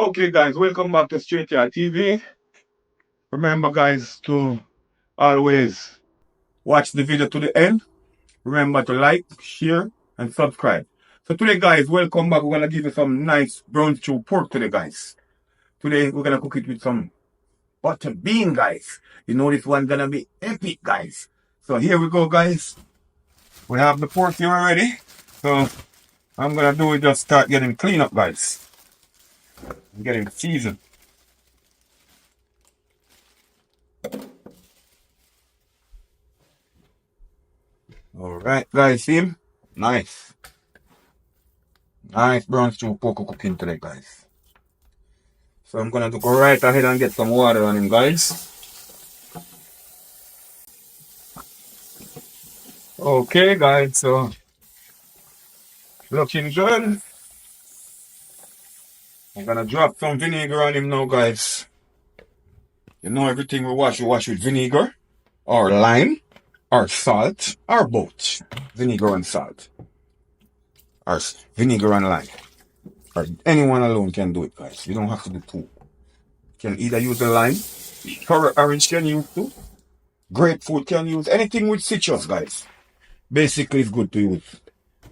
Okay, guys, welcome back to Str8yaad TV. Remember, guys, to always watch the video to the end. Remember to like, share, and subscribe. So today, guys, welcome back. We're gonna give you some nice brown stew pork today, guys. Today, we're gonna cook it with some butter bean, guys. You know this one's gonna be epic, guys. So here we go, guys. We have the pork here already. So I'm gonna do is just start getting clean up, guys. Getting seasoned. Alright, guys, see him? Nice. Nice brown stew pork cooking today, guys. So I'm gonna go right ahead and get some water on him, guys. Okay, guys, so looking good. I'm gonna drop some vinegar on him now, guys. You know everything we wash with vinegar, or lime, or salt, or both. Vinegar and salt. Or vinegar and lime. Or anyone alone can do it, guys. You don't have to do two. You can either use the lime, or orange can use too. Grapefruit can use anything with citrus, guys. Basically, it's good to use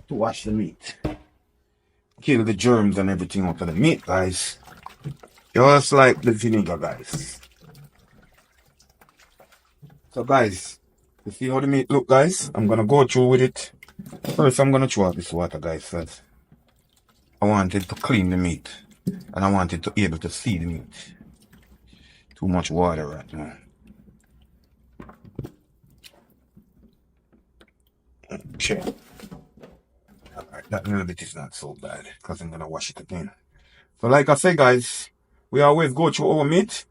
to wash the meat. Kill the germs and everything out of the meat, guys. Just like the vinegar, guys. So, guys, you see how the meat look, guys? I'm gonna go through with it. First, I'm gonna throw out this water, guys. First, I wanted to clean the meat, and I wanted to be able to see the meat. Too much water right now. Okay. Alright, that little bit is not so bad because I'm gonna wash it again. So like I say, guys, we always go through our meat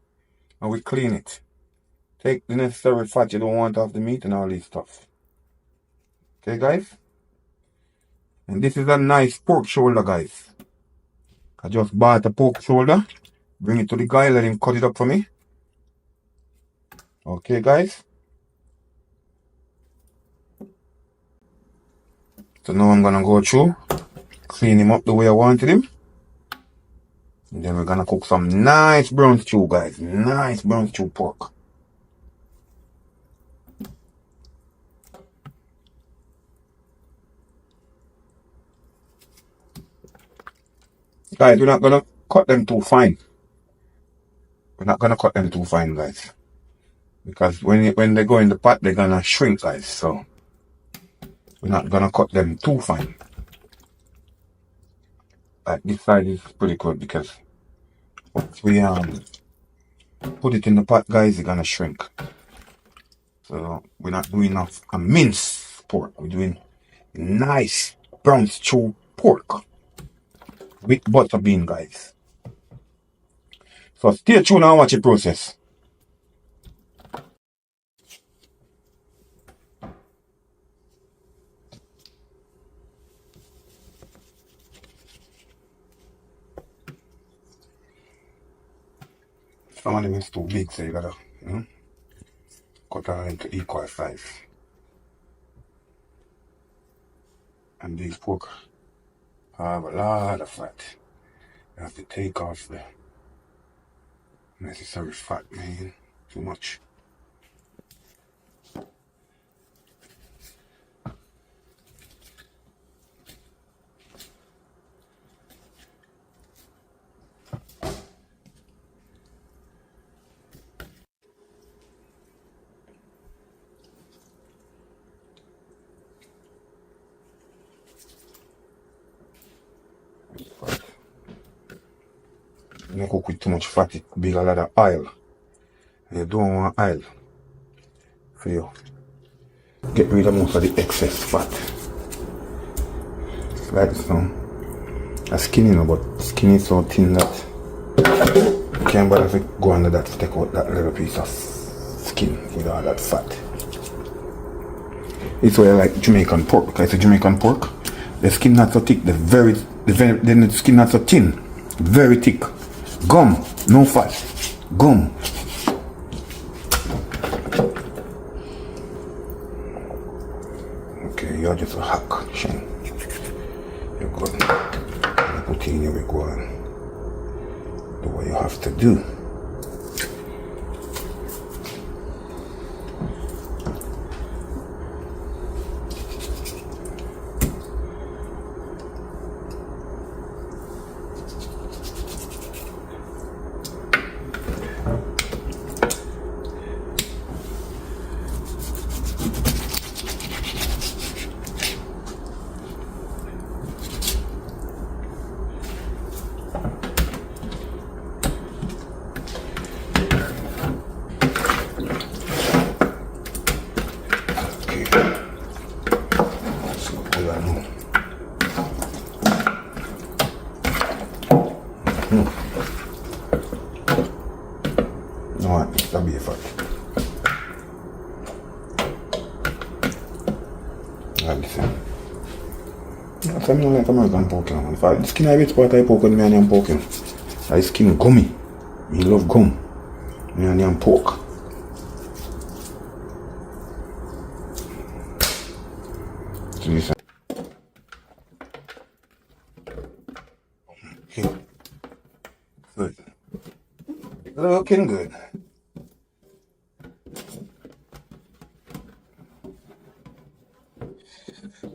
and we clean it. Take the necessary fat you don't want off the meat and all this stuff. Okay, guys? And this is a nice pork shoulder, guys. I just bought a pork shoulder. Bring it to the guy, let him cut it up for me. Okay, guys? So now I'm gonna go through, clean him up the way I wanted him. And then we're gonna cook some nice brown stew, guys. Nice brown stew pork. Guys, we're not gonna cut them too fine. We're not gonna cut them too fine, guys. Because when they go in the pot, they're gonna shrink, guys. So we're not gonna cut them too fine. Like this side is pretty good because once we put it in the pot, guys, it's gonna shrink. So we're not doing a minced pork. We're doing nice brown stew pork with butter bean, guys. So stay tuned and watch the process. Some of them is too big, so you gotta, cut them into equal size. And these pork have a lot of fat. You have to take off the necessary fat, man. Too much. You don't cook with too much fat, it be a lot of oil. And you don't want oil for you. Get rid of most of the excess fat. It's like this now. A skin, but skin is so thin that you can't bother to go under that to take out that little piece of skin with all that fat. It's why I like Jamaican pork, because it's a Jamaican pork. The skin not so thick, the skin not so thin, very thick. Gum, no fat. Gum. Okay, you're just a hack, Shane. You're good. Put in here, we go on. Do what you have to do. No, that'll be a fact. Listen. That's why I don't like American pork. In fact, the skin I bit part I pork with me and I'm porking. I skin gummy. Me love gum. Me and I'm pork. So listen. Okay. Good. Looking good.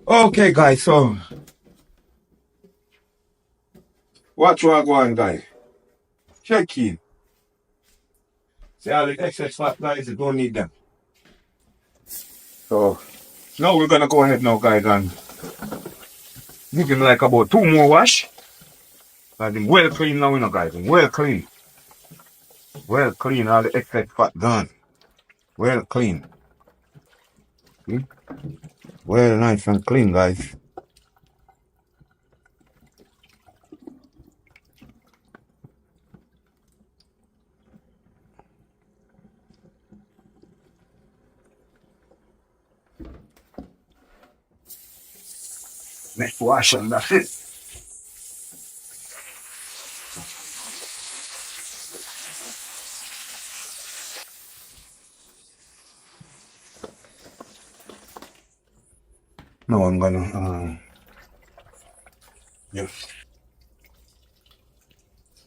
Okay, guys, so watch what I go on, guys. Check in. See all the excess fat, guys, you don't need them. So now we're gonna go ahead now, guys, and give him like about 2 more wash. And him well clean now, you know, guys. Him well clean. Well clean, all the excess fat gone. Well clean. See? Well nice and clean, guys. Next wash and that's it. Now I'm gonna just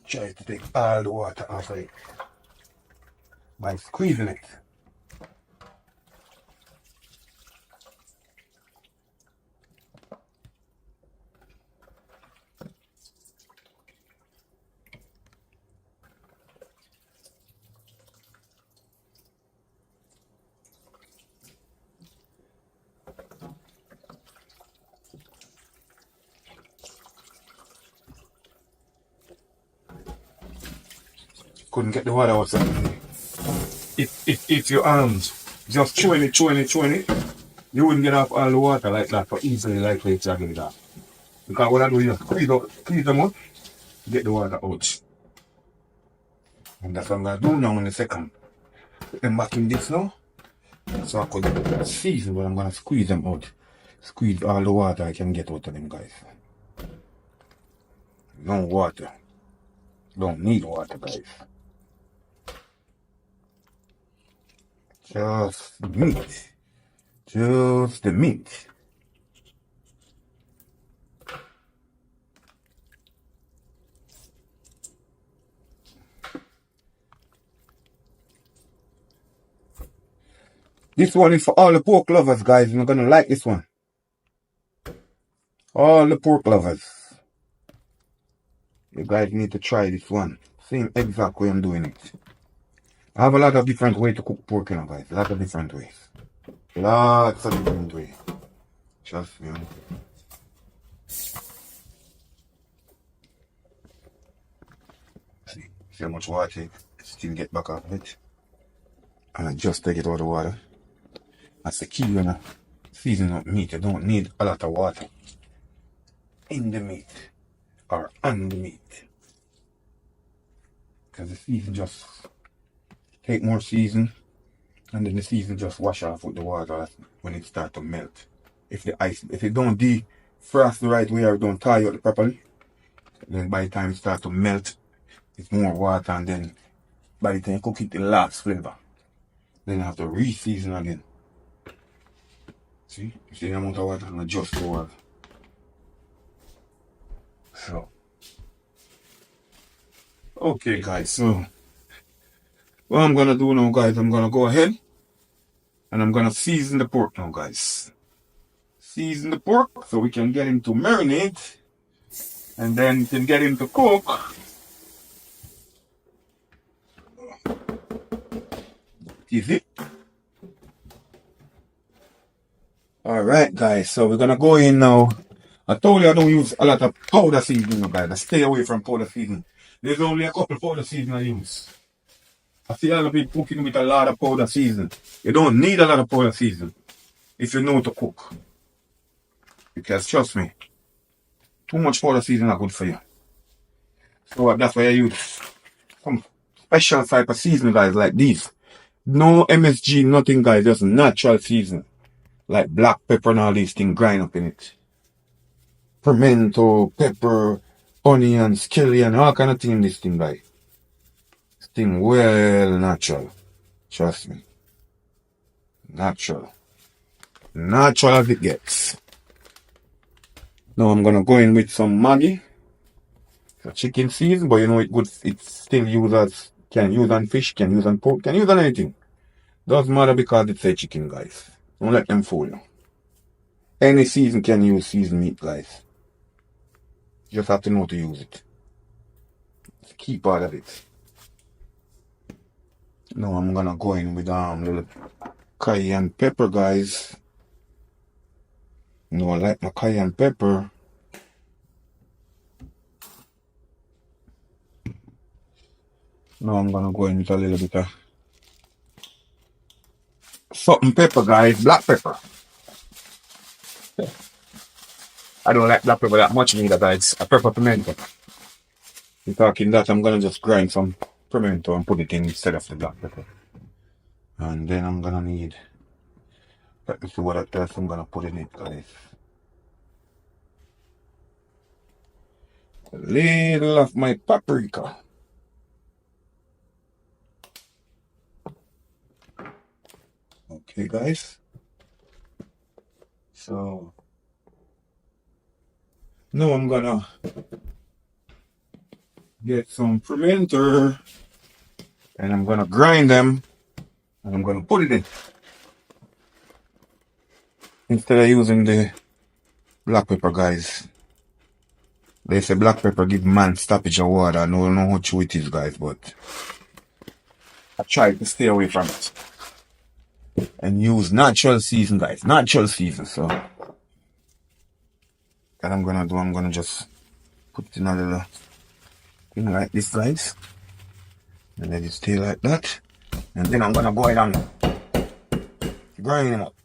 try to take all the water off of it by squeezing it. Couldn't get the water outside. If your arms just chewing it, you wouldn't get off all the water like that for easily like it's dragging it off. Because what I do is squeeze them out, get the water out. And that's what I'm gonna do now in a second. Put them back in this now. So I could season, but I'm gonna squeeze them out. Squeeze all the water I can get out of them, guys. No water. Don't need water, guys. Just the meat. Just the meat. This one is for all the pork lovers, guys. You're gonna like this one. All the pork lovers. You guys need to try this one. Same exact way I'm doing it. I have a lot of different ways to cook pork, you know, guys. A lot of different ways. Lots of different ways. Trust me. See how much water I take? Still get back off it. And I just take it out of the water. That's the key when I season up meat. You don't need a lot of water in the meat or on the meat. Because the season just take more season and then the season just wash off with the water when it start to melt. If it don't defrost the right way or don't tie out properly, then by the time it start to melt, it's more water, and then by the time you cook it, it lost flavor. Then you have to re-season again. See the amount of water and adjust the water. So Okay, guys, so what I'm gonna do now, guys, I'm gonna go ahead and I'm gonna season the pork now, guys. Season the pork so we can get him to marinate and then we can get him to cook. Easy. Alright, guys, so we're gonna go in now. I told you I don't use a lot of powder seasoning, guys. I stay away from powder seasoning. There's only a couple powder seasoning I use. I see a lot of people cooking with a lot of powder seasoning. You don't need a lot of powder seasoning if you know to cook. Because trust me, too much powder seasoning is not good for you. So that's why I use some special type of seasoning, guys, like these. No MSG, nothing, guys, just natural seasoning. Like black pepper and all these things grind up in it. Pimento, pepper, onion, scallion, all kind of thing in this thing, guys. This thing well natural. Trust me. Natural. Natural as it gets. Now I'm gonna go in with some Maggi. The chicken season, but you know it good. It's still used as can use on fish, can use on pork, can use on anything. Doesn't matter because it's a chicken, guys. Don't let them fool you. Any season can use seasoned meat, guys. You just have to know to use it. It's the key part of it. Now I'm gonna go in with little cayenne pepper, guys. You know I like my cayenne pepper. Now I'm gonna go in with a little bit of salt and pepper, guys. Black pepper. I don't like black pepper that much neither, guys. I prefer pimento. We're talking that I'm gonna just grind some pimento and put it in instead of the black pepper. And then I'm gonna need, let me see what else I'm gonna put in it, guys. A little of my paprika. Okay, guys. So now I'm gonna get some pimento and I'm gonna grind them and I'm gonna put it in. Instead of using the black pepper, guys. They say black pepper give man stoppage of water. I don't know how true it is, guys, but I try to stay away from it. And use natural season, guys. Natural season. So what I'm gonna do, I'm gonna just put it in a little thing like this, guys. And let it stay like that. And then I'm gonna go ahead and grind them up.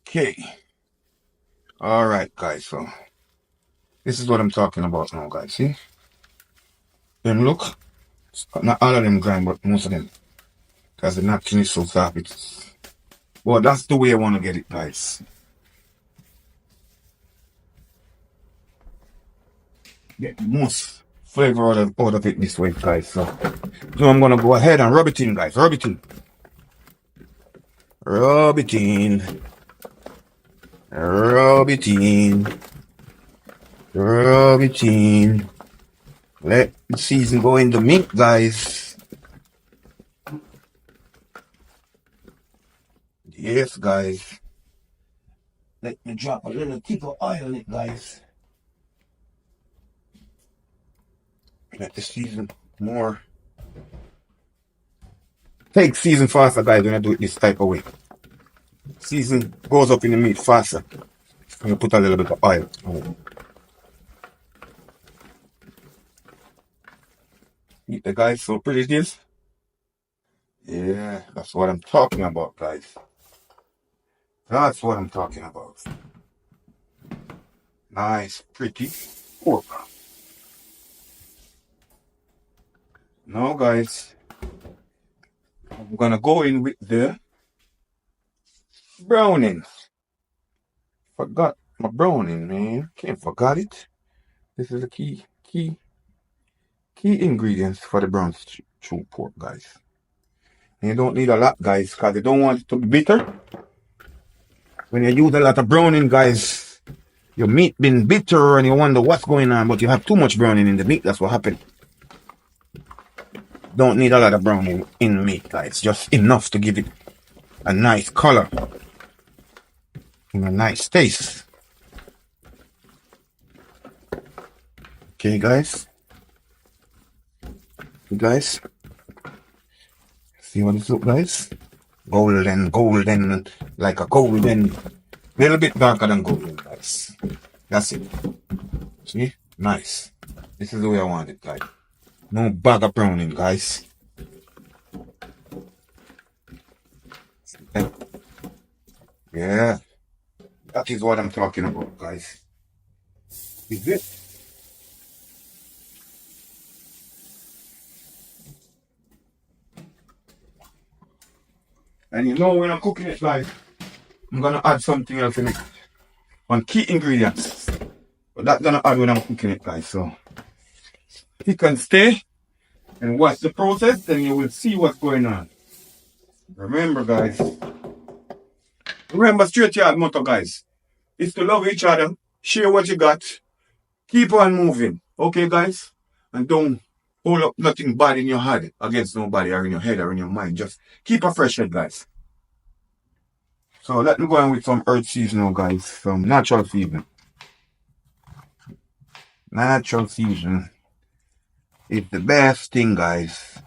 Okay. Alright, guys, so this is what I'm talking about now, guys. See? Them look. Not all of them grind, but most of them. Because the napkin is so soft. Well, that's the way I want to get it, guys. Get the most flavor out of it this way, guys. So I'm gonna go ahead and rub it in, guys. Rub it in. Rub it in. Rub it in. Rub it in. Let the season go in the meat, guys. Yes, guys. Let me drop a little tip of oil in it, guys. Let the season more. Take season faster, guys, when I do it this type of way. Season goes up in the meat faster. I'm gonna put a little bit of oil. Eat the guys, so pretty it is. Yeah, that's what I'm talking about, guys. That's what I'm talking about. Nice, pretty pork. Now, guys, I'm gonna go in with the browning. Forgot my browning, man. Can't forget it. This is the key ingredients for the brown True pork, guys. And you don't need a lot, guys, because you don't want it to be bitter. When you use a lot of browning, guys, your meat been bitter and you wonder what's going on, but you have too much browning in the meat. That's what happened. Don't need a lot of browning in meat, guys. Just enough to give it a nice color and a nice taste. Okay, guys. You guys, see what this looks, guys? Golden, like a golden, little bit darker than golden, guys. That's it. See? Nice. This is the way I want it, guys. No bag of browning, guys. Yeah. That is what I'm talking about, guys. Is it? And you know when I'm cooking it, guys, I'm gonna add something else in it. One key ingredients. But that's gonna add when I'm cooking it, guys. So you can stay and watch the process, then you will see what's going on. Remember, guys. Remember Str8yaad motto, guys. Is to love each other, share what you got, keep on moving. Okay, guys? And don't hold up nothing bad in your head against nobody or in your head or in your mind. Just keep a fresh head, guys. So let me go on with some earth seasoning, guys. Some natural seasoning. Natural seasoning is the best thing, guys.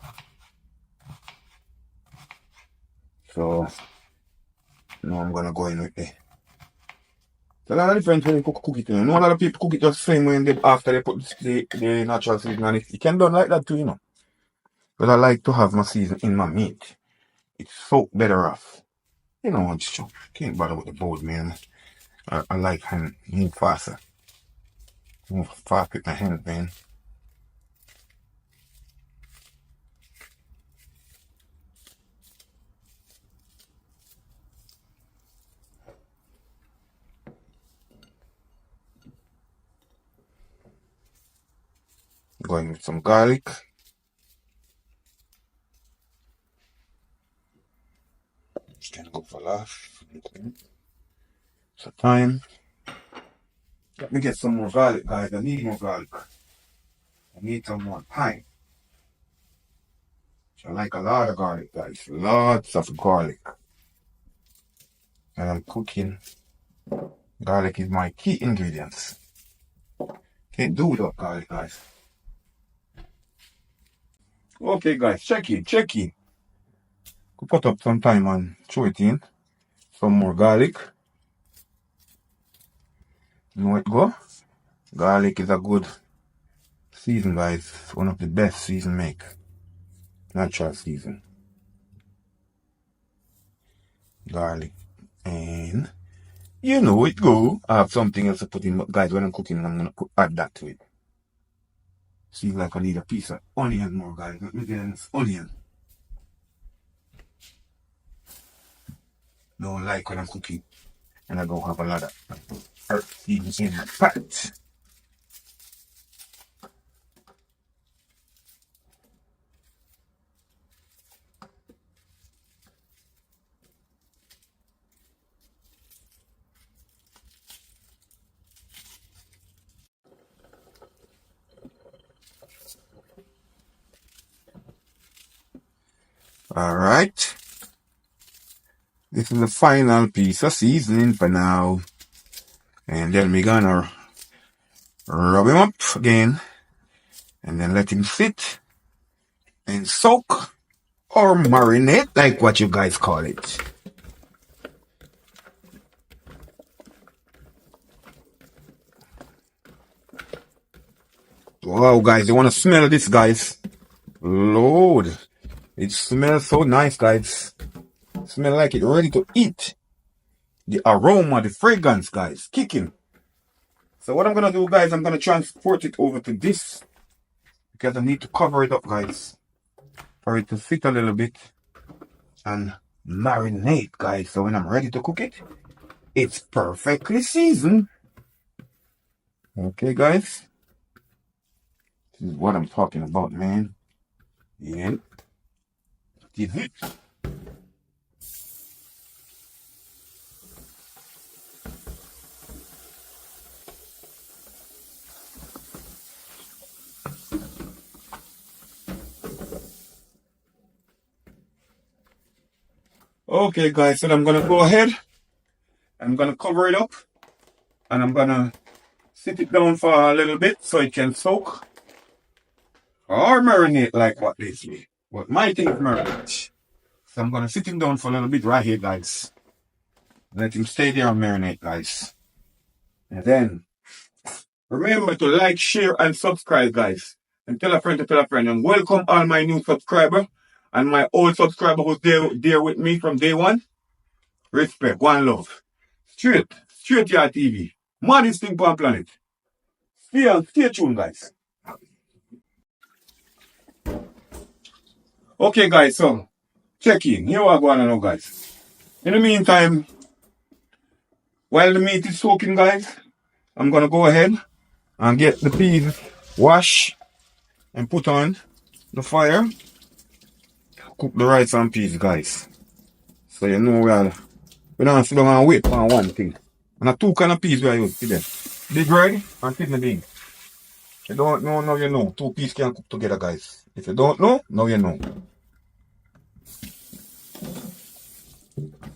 So now I'm gonna go in with it. There's a lot of different when you cook it. You know, a lot of people cook it just the same way after they put the natural seasoning on it. You can do it like that too, you know. But I like to have my seasoning in my meat. It's so better off. You know what, can't bother with the board, man. I like hand move faster. Move fast with my hands, man. Going with some garlic. Just gonna go for last. So time. Let me get some more garlic, guys. I need more garlic. I need some more thyme. I like a lot of garlic, guys. Lots of garlic. And I'm cooking. Garlic is my key ingredients. Can't do without garlic, guys. Okay, guys, check it. Put up some time and throw it in. Some more garlic. You know it go? Garlic is a good season, guys. One of the best season make. Natural season. Garlic. And you know it go. I have something else to put in, but guys, when I'm cooking, I'm gonna add that to it. See, like I need a piece of onion more, guys. Let me get this onion. Don't like when I'm cooking and I don't have a lot of earth seeds in my pot. Alright. This is the final piece of seasoning for now. And then we're gonna rub him up again. And then let him sit and soak or marinate, like what you guys call it. Wow, guys, you want to smell this, guys? Lord, it smells so nice, guys. Smell like it ready to eat. The aroma, the fragrance, guys, kicking. So what I'm gonna do, guys, I'm gonna transport it over to this because I need to cover it up, guys, for it to sit a little bit and marinate, guys. So when I'm ready to cook it, it's perfectly seasoned. Okay, guys, this is what I'm talking about, man. And that is it. Okay guys, so I'm gonna go ahead. I'm gonna cover it up and I'm gonna sit it down for a little bit so it can soak or marinate like what they say. But my thing is marinate. So I'm gonna sit him down for a little bit right here, guys. Let him stay there and marinate, guys. And then remember to like, share, and subscribe, guys. And tell a friend to tell a friend. And welcome all my new subscriber and my old subscriber who's there with me from day one. Respect, one love. Str8yaad TV. Maddest thing on planet. Stay tuned, guys. Okay, guys, so check in. Here we go on now, guys. In the meantime, while the meat is soaking, guys, I'm gonna go ahead and get the peas washed and put on the fire. Cook the rice and peas, guys. So you know we don't sit down and wait for one thing. And a two kind of peas we are using today. Big red and kidney bean. If you don't know, now you know. Two peas can cook together, guys. If you don't know, now you know.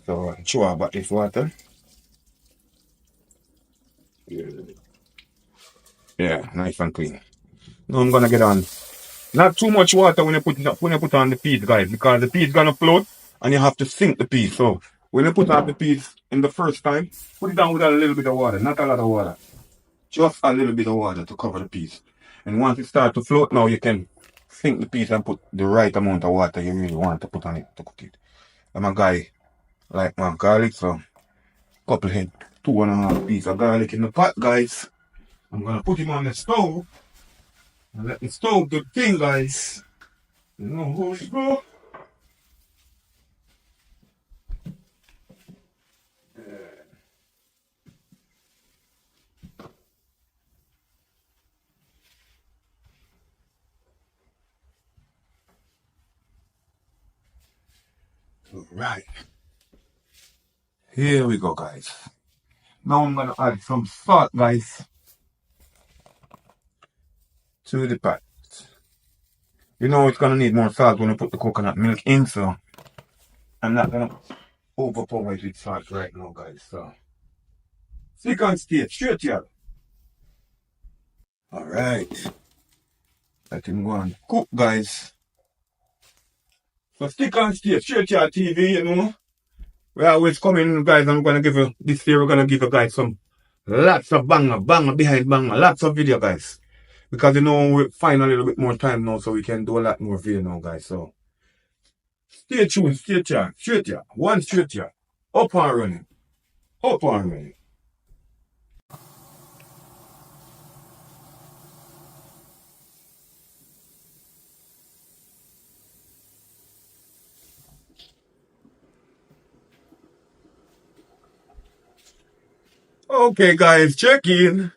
So chew about this water. Yeah, nice and clean. Now I'm gonna get on. Not too much water when you put it up, when you put on the peas, guys, because the peas gonna float and you have to sink the peas. So when you put on the peas in the first time, put it down with a little bit of water, not a lot of water. Just a little bit of water to cover the peas. And once it starts to float, now you can sink the peas and put the right amount of water you really want to put on it to cook it. I'm a guy like my garlic, so couple head, 2.5 pieces of garlic in the pot, guys. I'm gonna put him on the stove and let the stove do the thing, guys. You know how it go. Alright. Here we go, guys. Now I'm gonna add some salt, guys, to the pot. You know it's gonna need more salt when you put the coconut milk in, so I'm not gonna overpower it with salt right now, guys. So second stage, Str8yaad. Alright. Let him go and cook, guys. So stick on stage, Str8yaad TV, you know. We always come in, guys, and I'm gonna give you this year we're gonna give you guys some lots of banger behind banger, lots of video, guys. Because you know we find a little bit more time now so we can do a lot more video now, guys. So stay tuned, Str8yaad, one Str8yaad. Up and running. Up and running. Okay, guys, check in.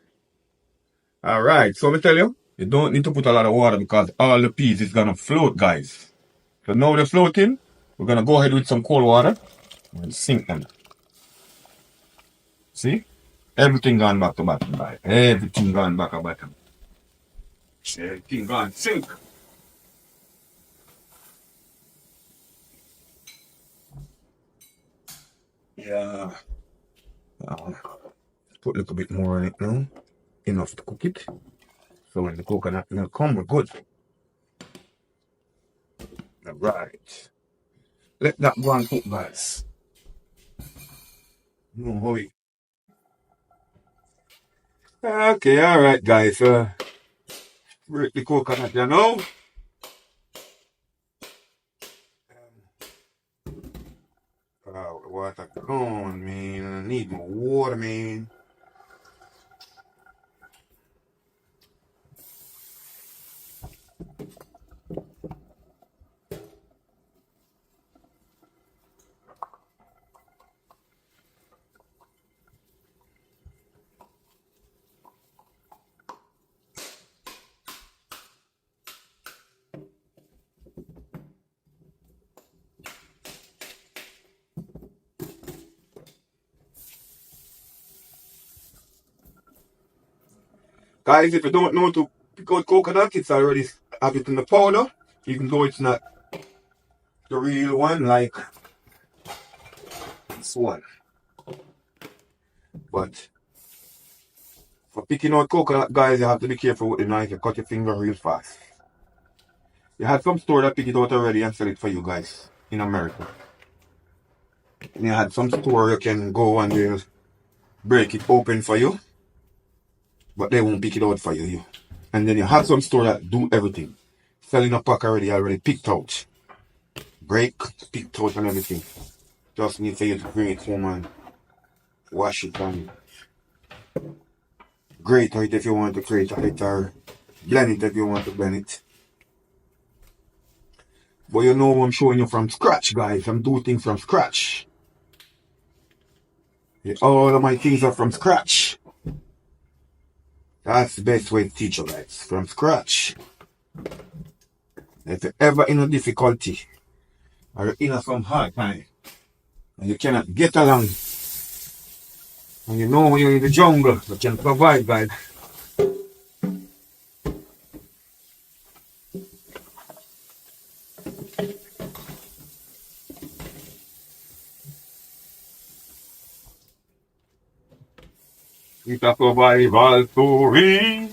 Alright, so me tell you, you don't need to put a lot of water because all the peas is gonna float, guys. So now they're floating, we're gonna go ahead with some cold water and sink them. See? Everything gone back to bottom, guys. Everything gone back to bottom. Everything gone sink. Yeah. Put a little bit more on it now. Enough to cook it. So when the coconut milk come, we're good. Alright. Let that go and cook, guys. No hurry. Okay, alright, guys. Break the coconut, you know. Water gone, man. I need more water, man. Guys, if you don't know to pick out coconut, it's already have it in the powder, even though it's not the real one like this one. But for picking out coconut, guys, you have to be careful with the knife. You cut your finger real fast. You had some store that pick it out already and sell it for you guys in America. And you had some store you can go and they'll break it open for you, but they won't pick it out for you. And then you have some store that do everything. Selling a pack already picked out. Break, picked out and everything. Just need for you to bring it home and wash it and grate it if you want to grate it, or blend it if you want to blend it. But you know I'm showing you from scratch, guys. I'm doing things from scratch. Yeah, all of my things are from scratch. That's the best way to teach you guys. From scratch. If you're ever in a difficulty or you're in some hard time and you cannot get along, and you know when you're in the jungle, you can survive, guys. It's a survival story.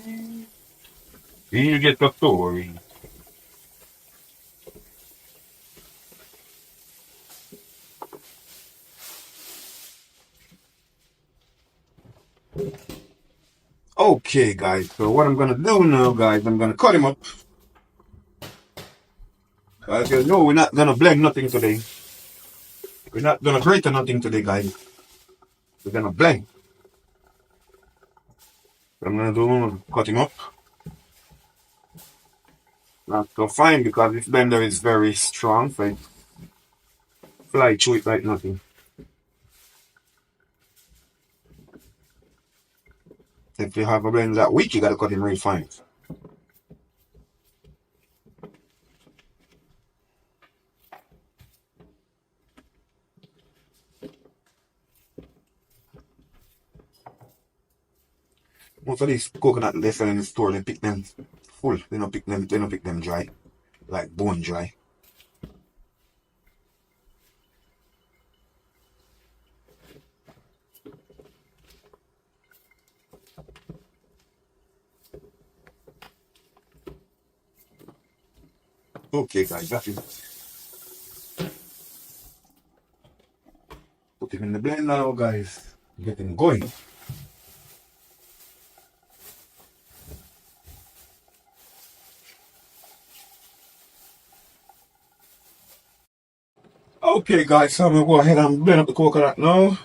You get the story. Okay, guys. So what I'm gonna do now, guys, I'm gonna cut him up. As you know, we're not gonna blend nothing today. We're not gonna grate nothing today, guys. We're gonna blend. What I'm gonna do, cut him up. Not so fine because this blender is very strong, so it fly through it like nothing. If you have a blender that weak, you gotta cut him real fine. Most of these coconut they sell in the store, they pick them full. They don't pick them dry, like bone dry. Okay, guys, that's it. Put him in the blender now, guys. Get him going. Okay, guys, so I'm gonna go ahead and blend up the coconut now.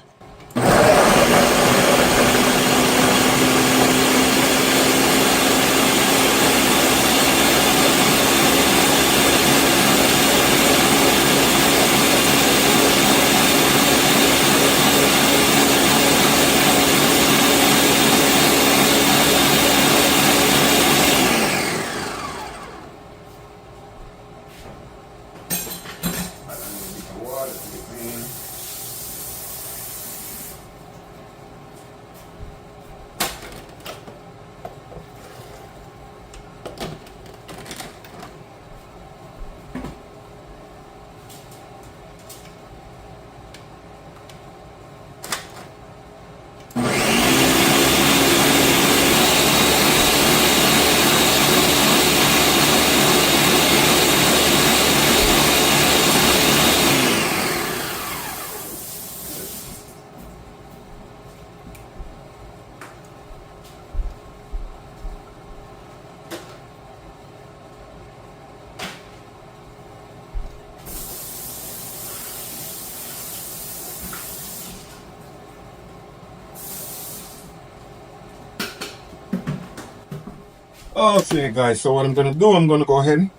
Okay, guys, so what I'm gonna do, I'm gonna go ahead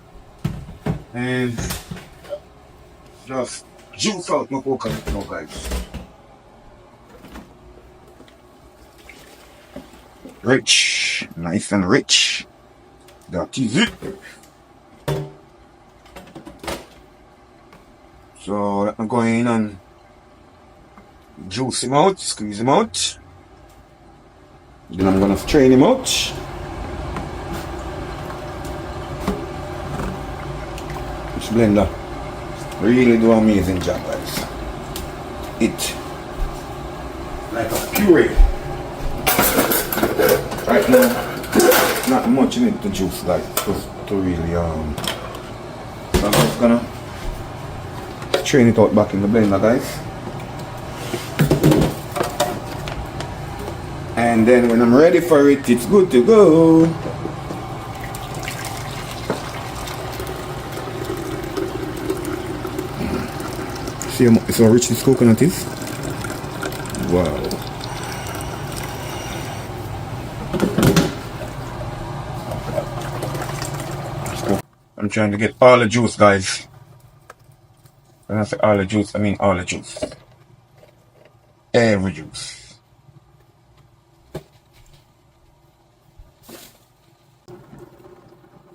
and just juice out my coconut now, guys. Rich, nice and rich. That is it. So I'm going and juice him out, squeeze him out. Then I'm gonna strain him out. blender really do amazing job, guys. It like a puree. Right now, not much in it to juice, guys, to really so I'm just gonna strain it out back in the blender, guys. And then when I'm ready for it, it's good to go. See how rich this coconut is? Wow. I'm trying to get all the juice, guys. When I say all the juice, I mean all the juice. Every juice.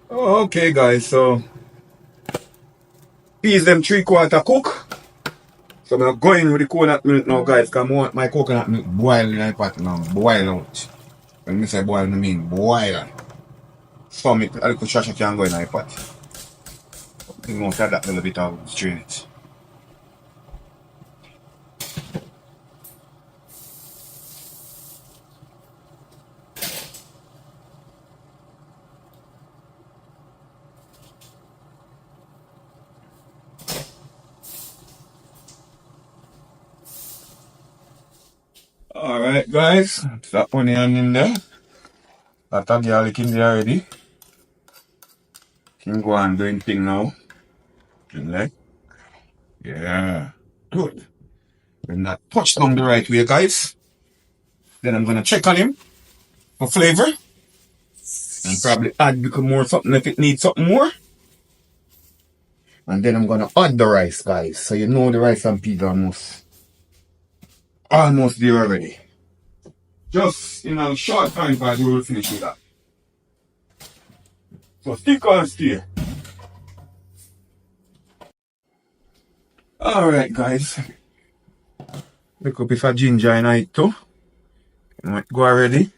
Okay, guys, so peas them 3/4 cook. So I'm going with the coconut milk now, guys, because I want my coconut milk boil in the pot now. Boil out. When I say boil, I mean boil. So a little trash can go in the pot. You want to add that little bit of strain it. Alright, guys, that onion in there. That a garlic in there already. Can go and doing thing now. Like, yeah, good. When that touched down the right way, guys, then I'm gonna check on him for flavor and probably add a more something if it needs something more. And then I'm gonna add the rice, guys. So you know the rice and peas are almost there already. Just in a short time, guys, we will finish with that. So stick and stay. Alright, guys. Look up if a ginger in it too. Go already.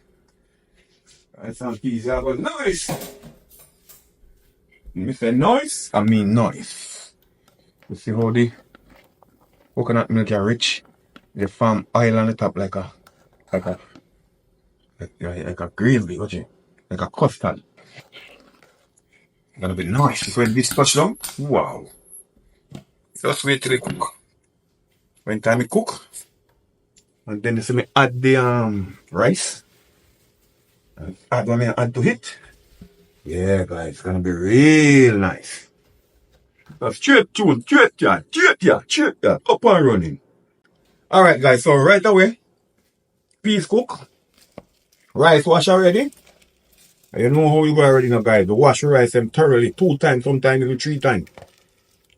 Alright, some peas are but nice. When I say nice, I mean nice. You see how the coconut milk are rich? They form oil on the top like a gravy, watch it. Like a custard. Gonna be nice. When this touch down, wow. Just wait till it cook. When time it cook, and then you see me add the rice. Add what I add to it. Yeah, guys, it's gonna be real nice. Straight tune, Str8yaad, up and running. Alright, guys, so right away, peas cook, rice wash already. You know how you go already now, guys. You wash your rice them thoroughly 2 times, sometimes even 3 times.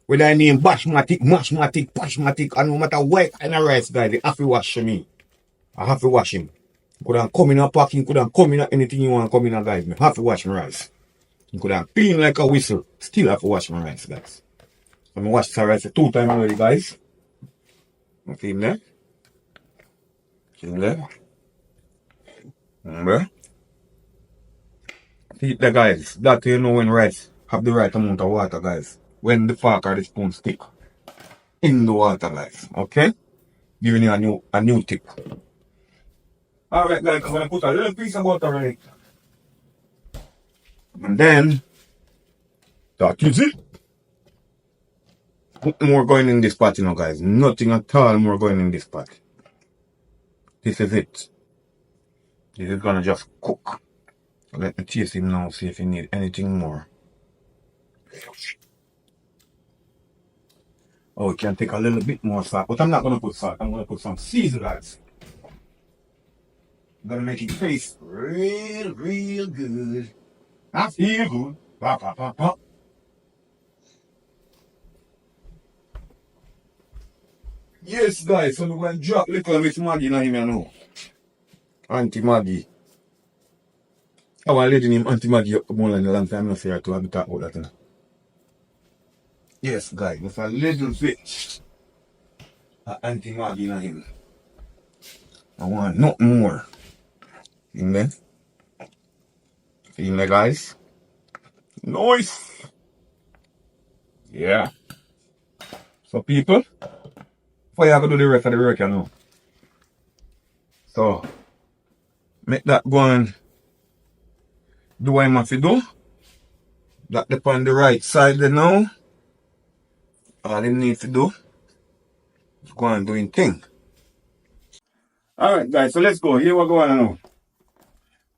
Whether I name basmatic, mashmatic, pashmatic, and no matter what kind of rice, guys, they have to wash me. I have to wash him. Could have come in a packing, could have come in anything you want to come in a guys. I have to wash my rice. You could have clean like a whistle. Still have to wash my rice, guys. So I wash the rice 2 times already, guys. See him there? See him there? Remember? See there, guys. That you know when rice have the right amount of water, guys. When the fork or the spoon stick in the water, guys. Okay? Giving you a new tip. Alright, guys, I'm gonna put a little piece of butter on it. And then that is it. Nothing more going in this pot, you know, guys. Nothing at all more going in this pot. This is it. This is gonna just cook. So let me taste him now, see if he need anything more. Oh, it can take a little bit more salt, but I'm not gonna put salt. I'm gonna put some seasoning, guys. I'm gonna make it taste real good. I feel good. Pop, pop, pop, pop. Yes, guys, so I'm going to drop little Miss Maggie in him, you know. Auntie Maggie. I want to let him Auntie Maggie up more than a long time. I'm not here to have to talk about that. You know? Yes, guys, just a little bit of Auntie Maggie in him. I want nothing more. See me? See me, guys? Nice. Yeah. So people, before you go do the rest of the work, you know. So make that go and do what you have to do. That dip on the right side there now. All you need to do is go and doing thing. Alright guys, so let's go. Here we go on now.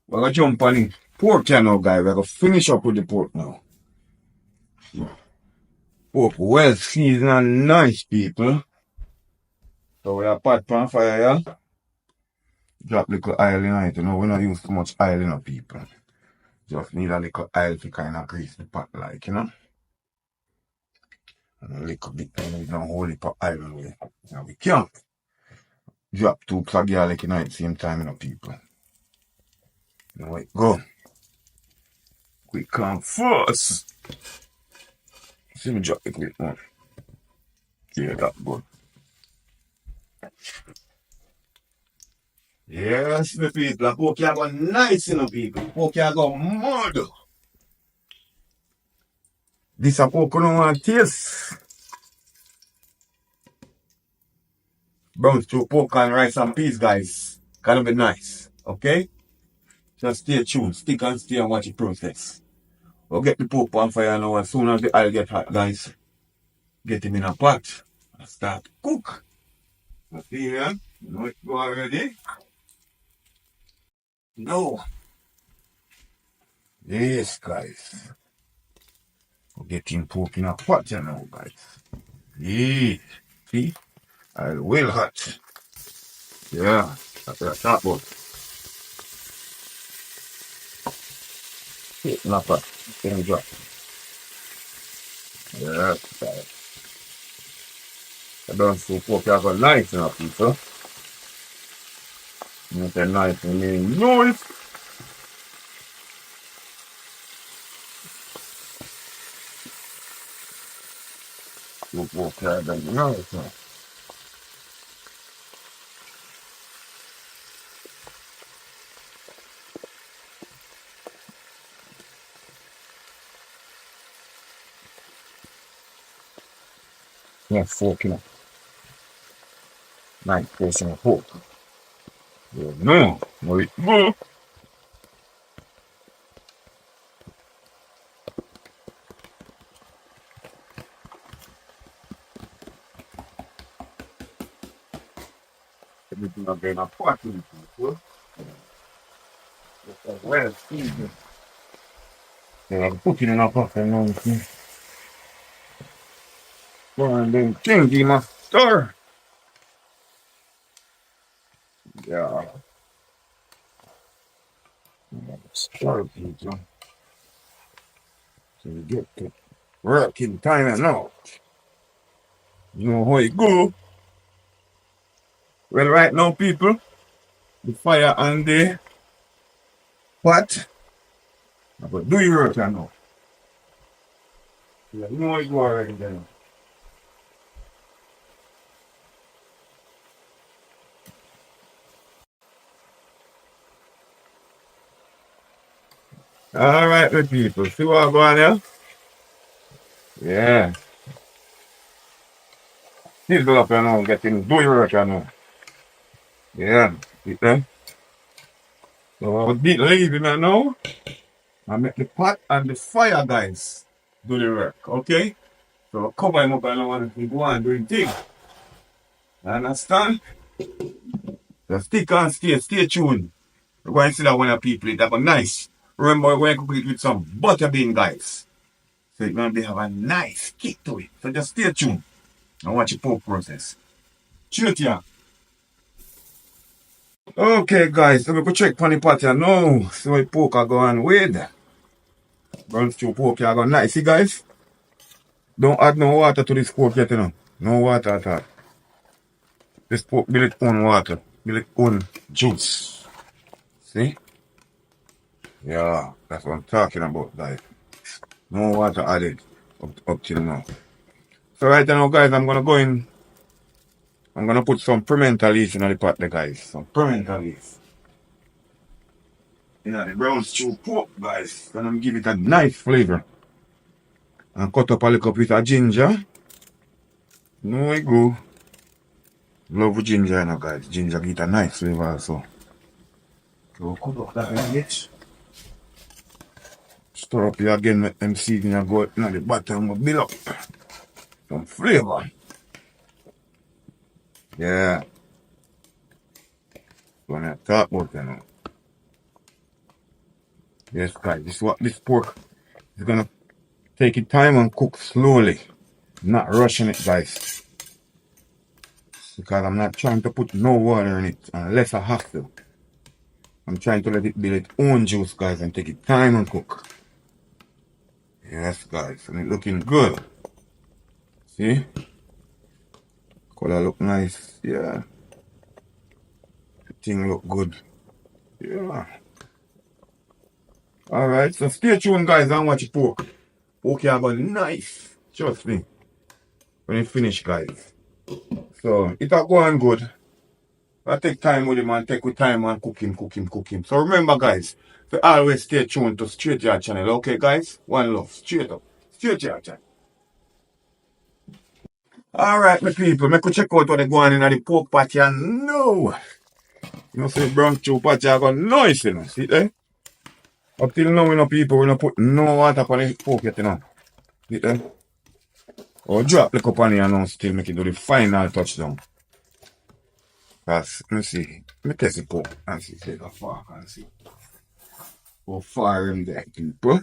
We're gonna jump on the pork here now, guys. We're gonna finish up with the pork now. Pork well seasoned and nice, people. So we have pot pan fire here. Drop little oil in it, you know. We don't use too much oil, you know, people. Just need a little oil to kind of grease the pot, like, you know. And a little bit, you know, whole heap of oil away. Now we can't drop two plug garlic in at the same time, you know, people. You know where it go. Quick and fast. See me drop the quick one. Yeah, that good. Yes, my people. Pork here go nice, you know, people. Pork here go mud. This a pork you don't want to taste. Brown stew, pork and rice and peas, guys. Gonna be nice. Okay? Just stay tuned. Stick and stay and watch the process. We'll get the pork on fire now. As soon as the oil get hot, guys, get him in a pot and start to cook. You see here? You know it go already? No. Yes, guys. We're getting pork in a pot here now, guys. Yeah. See? Oil well hot. Yeah. That's what I talk about. In a pot. Then drop. Yeah, guys. I don't see pork here go nice enough, people. You say nice and mean noise. Pork here go nice now. Yeah, fork, you know. Nice portion of pork. Yeah, no. Wait. No. Everything I've been a pot with people. Well, seasoned. Yeah, I'm cooking in a pot and all this. And then changing my stir. Yeah. Stir people. So you get to work in time and out. You know how it go. Well, right now, people, the fire on the pot. But do your work now. You know how it go already then. Alright, the people. See what I'm going there? Yeah. He's go up and now, getting do your work now. Yeah. See them? So I will be leaving now. I make the pot and the fire, guys, do the work, okay? So cover him up and I want to go on doing things. Understand? So stick and stay tuned. We're going to see that one of people it have a nice. Remember, we're going to cook it with some butter bean, guys. So it's going to have a nice kick to it. So just stay tuned and watch the pork process. Str8yaad. Okay, guys, so we could check on the pot here now. See what pork are going with. Brown stew pork here going nice. See, guys? Don't add no water to this pork yet, you know. No water at all. This pork build its own water. Build its own juice. See? Yeah, that's what I'm talking about, guys. No water added up till now. So right now, guys, I'm gonna go in. I'm gonna put some pimento leaves in the pot there, guys. Some pimento leaves. You know, the brown stew pork, guys. Gonna give it a nice flavor. And cut up a little bit of ginger. No we go. Love with ginger, you know, guys. Ginger get a nice flavor also. So cut up that a bit. Stir up here again, let them seasoning go at the bottom of build up some flavor. Yeah. When I talk about, you know. Yes, guys, this pork is gonna take its time and cook slowly. Not rushing it, guys. Because I'm not trying to put no water in it unless I have to. I'm trying to let it build its own juice, guys, and take its time and cook. Yes, guys, and it's looking good. See? Color look nice. Yeah. The thing look good. Yeah. Alright, so stay tuned, guys, and watch the pork. Pork are going nice. Trust me. When it finish, guys. So, it'll go on good. I take time with him and take with time and cook him. So remember, guys, to always stay tuned to Str8yaad channel. Okay, guys? One love. Straight up. Str8yaad channel. Alright, my people. Make we check out what they go on in the pork patty and no. You know, say brown stew patty I got nice, you know. See there? Up till now, you know, people, we don't put no water on the pork yet, you know. See there? Or drop the cup on here and still make it do the final touchdown. Because, let me see. Let me test the pork and see. Take a fork and see. How far in there, people.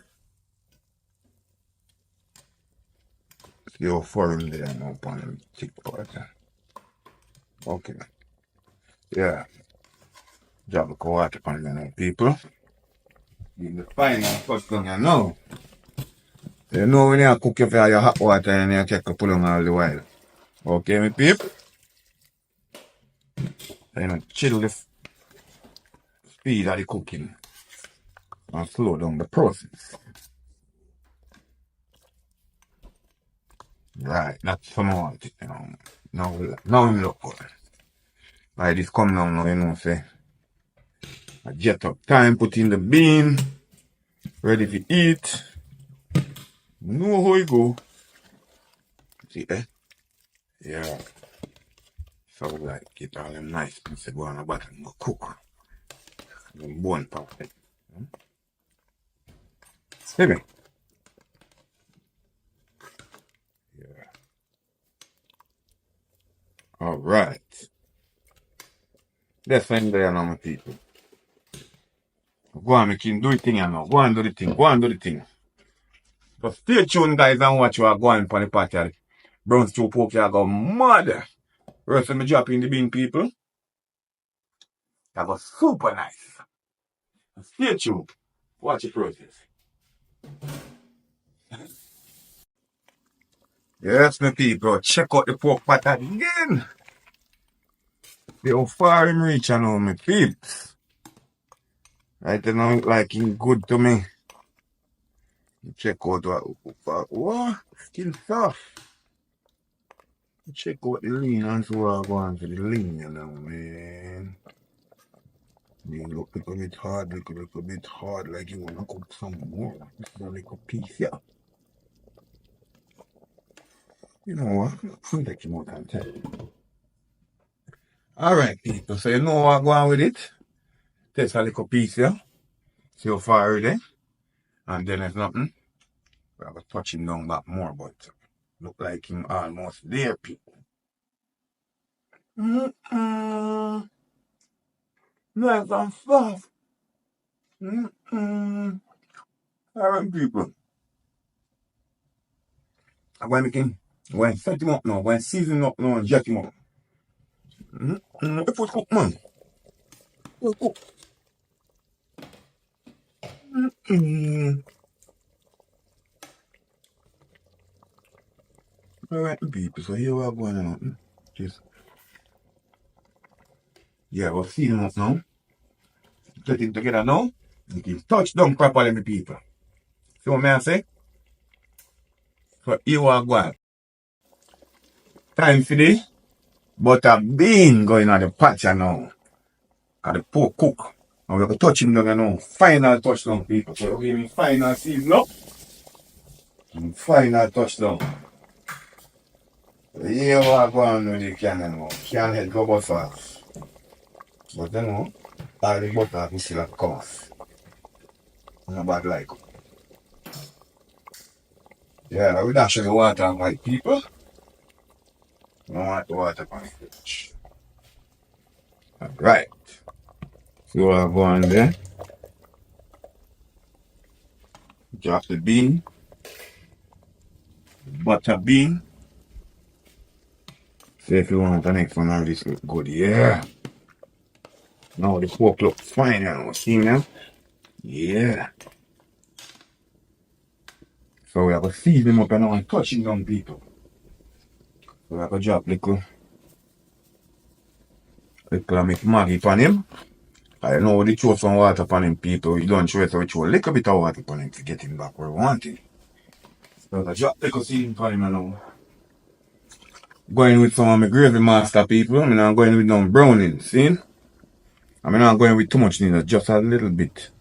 See how far in there now upon the thick part. Okay. Yeah. Drop the water on there now, people. Give the final touchdown, you know. You know when you cook your hot water and you take a pull on all the while. Okay, my people? You know, chill the speed of the cooking and slow down the process. Right, that's some more, you know. Now it look good. Like this come down now, you know, say. I jet up time, put in the bean, ready to eat. You know how it go. See, eh? Yeah. So like get all them nice pieces go on the bottom and go cook. And bone perfect. See me? Yeah. Alright. That's when they are now, my people. Go on, make him do the thing, you know. Go on, do the thing. Go on, do the thing. So stay tuned, guys, and watch what go on for the party. Brown stew pork, you go mad. First, let me drop in the bean, people. That was super nice. Stay tuned. Watch the process. Yes, my people. Check out the pork pot again. See how far him reach now, my peeps. Right now, it like him good to me. Check out what? Still soft. Check out the lean and so I go on to the lean, you know, man. You look a little bit hard, like you want to cook some more. This is a little piece, yeah. You know what? I'll take you more than 10. Alright, people, so you know what going on with it. Take a little piece, yeah. See how far it is. And then there's nothing. I was touching down back more, but look like him almost there, people. Nice and soft. Alright, people. I'm going to set him up now. I'm going to season him up now and jet him up. If we cook, man. We cook. Alright, people. So here we are going on. Just, yeah, we'll season up now. Set it together now. You can touch down properly, my people. See what I say? So here we are going. Time for the butter bean going on the pot now. And the pork cook. And we're going to touch him down now. Final touchdown, people. So we're giving final season up. Final touchdown. Yeah, what go on with the cannon? Can't head go but fast. But you know, all the butter we still have to come off. Not bad like. Yeah, we dash the water on white people. We don't want the water on the fridge. Right. So I go on there. Drop the bean. Butter bean. See if you want the next one of this look good. Yeah. Now the pork look fine now. See now? Yeah. So we have to season them up and now touching down people. So we have to drop little make Maggie on him. I know they throw some water upon him people. We don't throw it, so we throw a little bit of water upon him to get him back where we want him. So I drop little season upon him now. Going with some of my gravy master people. I'm not going with no browning, see? I'm not going with too much neither, just a little bit.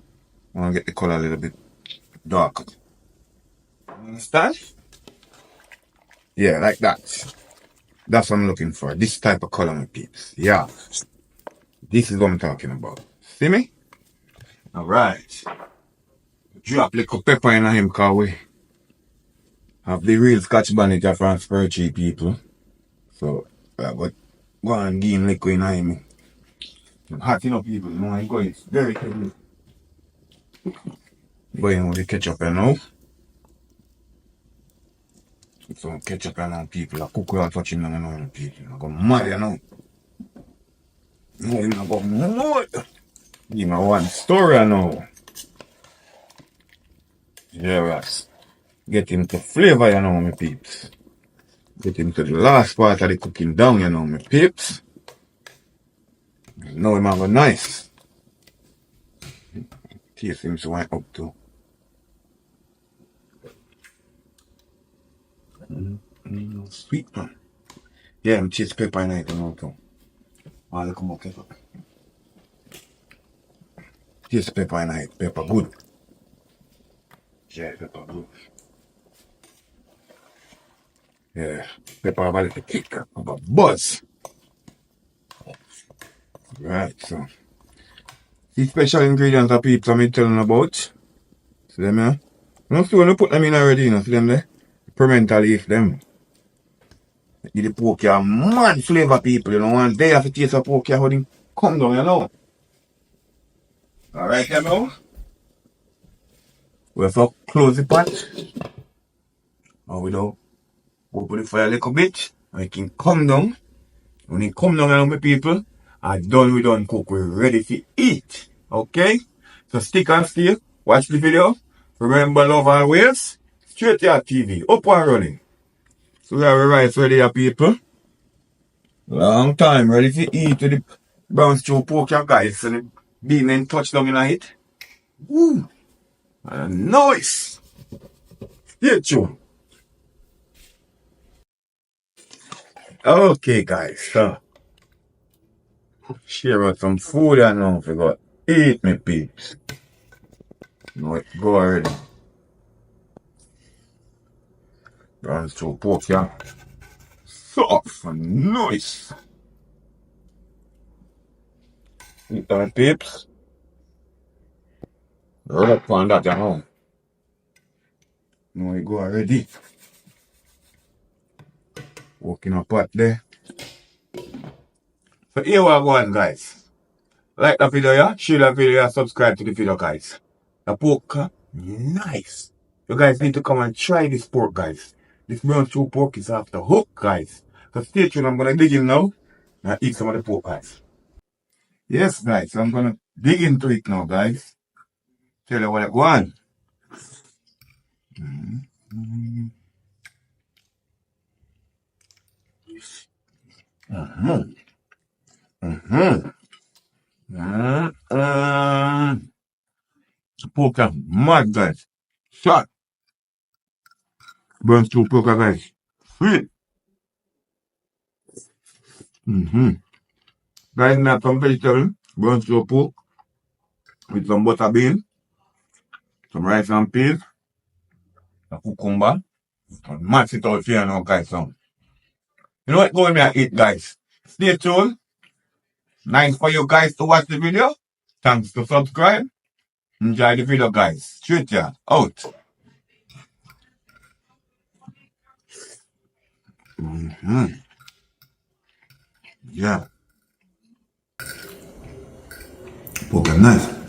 I want to get the color a little bit darker. Understand? Yeah, like that. That's what I'm looking for. This type of color, my peeps. Yeah. This is what I'm talking about. See me? Alright. Drop little pepper in him because we have the real Scotch bonnet from Str8yaad people. So, but go and give him liquid in him. Hot enough people, you know, I go, it's very heavy. Going with the ketchup, you know. Some ketchup, you know, people. I cook without touching them, you know, people. I go mad, you know. No, you go mad. Give me one story, you know. Yeah, right. Get him to flavor, you know, my peeps. Get him to the last part of the cooking down, you know, my peeps. Now him have a nice. Taste him so I up to. Sweet man. Yeah, I'm taste pepper in it, you know, too. Ah, look more pepper. Taste pepper in it. Pepper good. Yeah, pepper good. Yeah, pepper have a little kick, have a buzz. Right, so. The special ingredients that people I'm telling about. See them here? You know, so when you put them in already, you know, see them there? Pimento leaf them. Give the pork a mad flavor, people, you know, and they have to taste of pork how they come down, you know. Alright, you know? We have to close the pot. And we don't open the fire a little bit. And it can come down. When it come down, you know, my people, we done cook, we're ready to eat. Okay? So stick and stay, watch the video. Remember, love always. Str8yaad TV, up and running. So we have the rice ready here, people. Long time, ready to eat with the brown stew pork, your guys. And the bean and touchdown in it. Woo! And nice! Stay tuned. Okay, guys, so share out some food and now if you got eat me peeps. Now it's go already. Brown stew pork, yeah. Soft and nice. Eat that, peeps. Roll up on that, you know. Now we go already. Walking a pot there. So here we are going, guys. Like the video, yeah? Share the video, and subscribe to the video, guys. The pork, nice. You guys need to come and try this pork, guys. This brown stew pork is off the hook, guys. So stay tuned, I'm gonna dig in now and eat some of the pork, guys. Yes, guys, I'm gonna dig into it now, guys. Tell you what I want. Mm-hmm. Mm-hmm. Mm-hmm. Mm-hmm. Pork is mad, guys. Shot. Brown stew pork, guys. Sweet. Mm-hmm. Guys, we have some vegetable, brown stew pork with some butter bean, some rice and peas, the cucumber. And mash it out here now, guys. So, you know what going me and eat, guys? Stay tuned. Nice for you guys to watch the video. Thanks to subscribe. Enjoy the video, guys. Str8yaad out. Yeah. Poker nice.